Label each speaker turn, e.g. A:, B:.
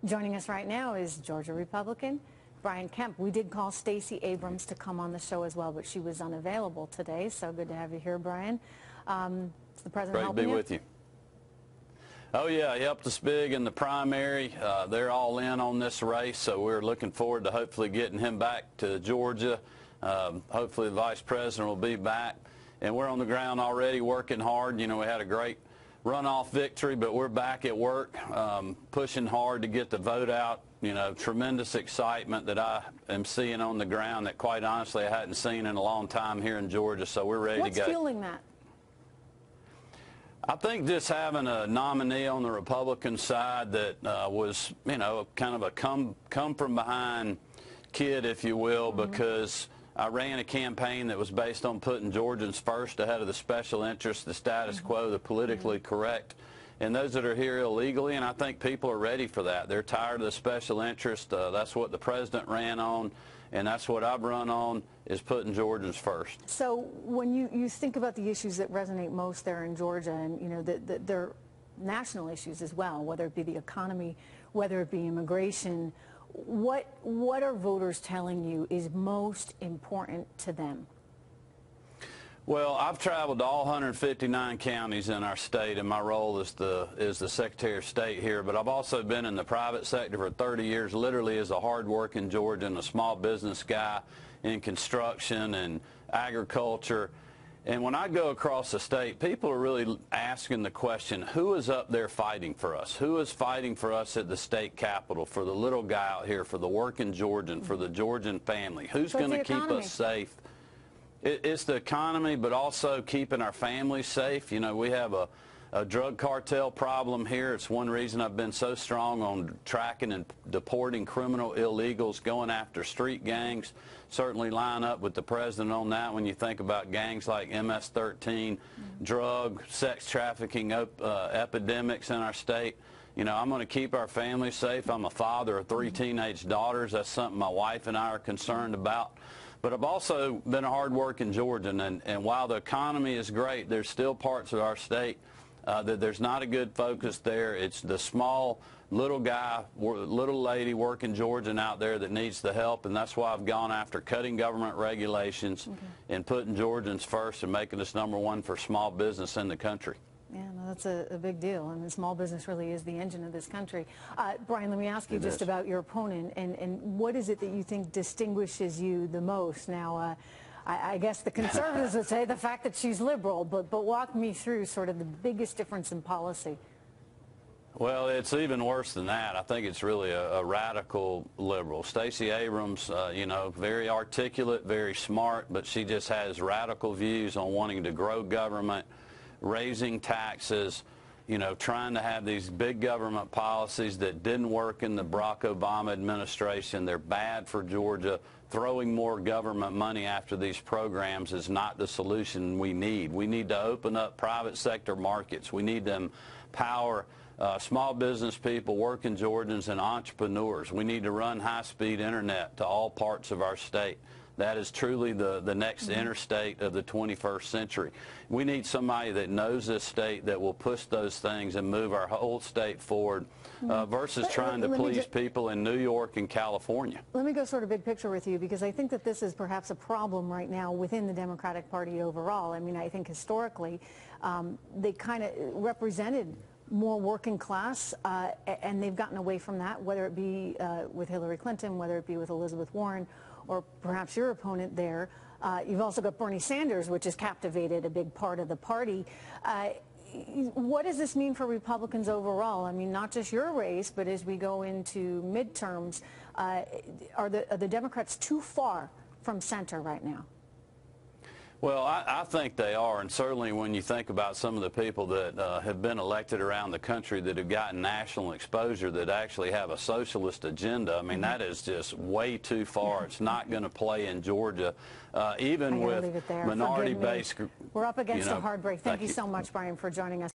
A: Joining us right now is Georgia Republican Brian Kemp. We did call Stacey Abrams to come on the show as well, but she was unavailable today. So good to have you here, Brian. Is the president helping you?
B: Great to be with you. Oh, yeah, he helped us big in the primary. They're all in on this race, so we're looking forward to hopefully getting him back to Georgia. Hopefully the vice president will be back. And we're on the ground already working hard. You know, we had a great runoff victory, but we're back at work, pushing hard to get the vote out. You know, tremendous excitement that I am seeing on the ground that, quite honestly, I hadn't seen in a long time here in Georgia, so we're ready to go.
A: What's fueling that?
B: I think just having a nominee on the Republican side that was, you know, kind of a come-from-behind kid, if you will, because I ran a campaign that was based on putting Georgians first ahead of the special interests, the status quo, the politically correct, and those that are here illegally, and I think people are ready for that. They're tired of the special interest. That's what the president ran on, and that's what I've run on, is putting Georgians first.
A: So when you think about the issues that resonate most there in Georgia, and, you know, they're national issues as well, whether it be the economy, whether it be immigration, what are voters telling you is most important to them?
B: Well, I've traveled to all 159 counties in our state in my role as the Secretary of State here, but I've also been in the private sector for 30 years, literally as a hard-working Georgian, a small business guy in construction and agriculture. And when I go across the state, people are really asking the question, who is up there fighting for us? Who is fighting for us at the state capitol, for the little guy out here, for the working Georgian, for the Georgian family? Who's going to keep us safe? It's the economy, but also keeping our families safe. You know, we have a drug cartel problem here. It's one reason I've been so strong on tracking and deporting criminal illegals, going after street gangs. Certainly line up with the president on that when you think about gangs like MS-13, drug, sex trafficking epidemics in our state. You know, I'm going to keep our families safe. I'm a father of 3 teenage daughters. That's something my wife and I are concerned about. But I've also been a hard-working Georgian, and while the economy is great, there's still parts of our state that there's not a good focus there. It's the small, little guy, little lady working Georgian out there that needs the help, and that's why I've gone after cutting government regulations and putting Georgians first and making us #1 for small business in the country.
A: Yeah, no, that's a big deal. I mean, small business really is the engine of this country. Brian, let me ask you just about your opponent, and what is it that you think distinguishes you the most? Now, I guess the conservatives would say the fact that she's liberal, but walk me through sort of the biggest difference in policy.
B: Well, it's even worse than that. I think it's really a radical liberal. Stacey Abrams, you know, very articulate, very smart, but she just has radical views on wanting to grow government, raising taxes, you know, trying to have these big government policies that didn't work in the Barack Obama administration. They're bad for Georgia. Throwing more government money after these programs is not the solution we need. We need to open up private sector markets. We need to empower small business people, working Georgians, and entrepreneurs. We need to run high-speed internet to all parts of our state. That is truly the next interstate of the 21st century. We need somebody that knows this state, that will push those things and move our whole state forward versus trying to please people in New York and California.
A: Let me go sort of big picture with you, because I think that this is perhaps a problem right now within the Democratic Party overall. I mean, I think historically they kind of represented more working class, and they've gotten away from that, whether it be with Hillary Clinton, whether it be with Elizabeth Warren, or perhaps your opponent there. You've also got Bernie Sanders, which has captivated a big part of the party. What does this mean for Republicans overall? I mean, not just your race, but as we go into midterms, are the Democrats too far from center right now?
B: Well, I think they are, and certainly when you think about some of the people that have been elected around the country that have gotten national exposure that actually have a socialist agenda, I mean, that is just way too far. It's not going to play in Georgia, even with minority-based.
A: We're up against a hard break. Thank you so much, Brian, for joining us.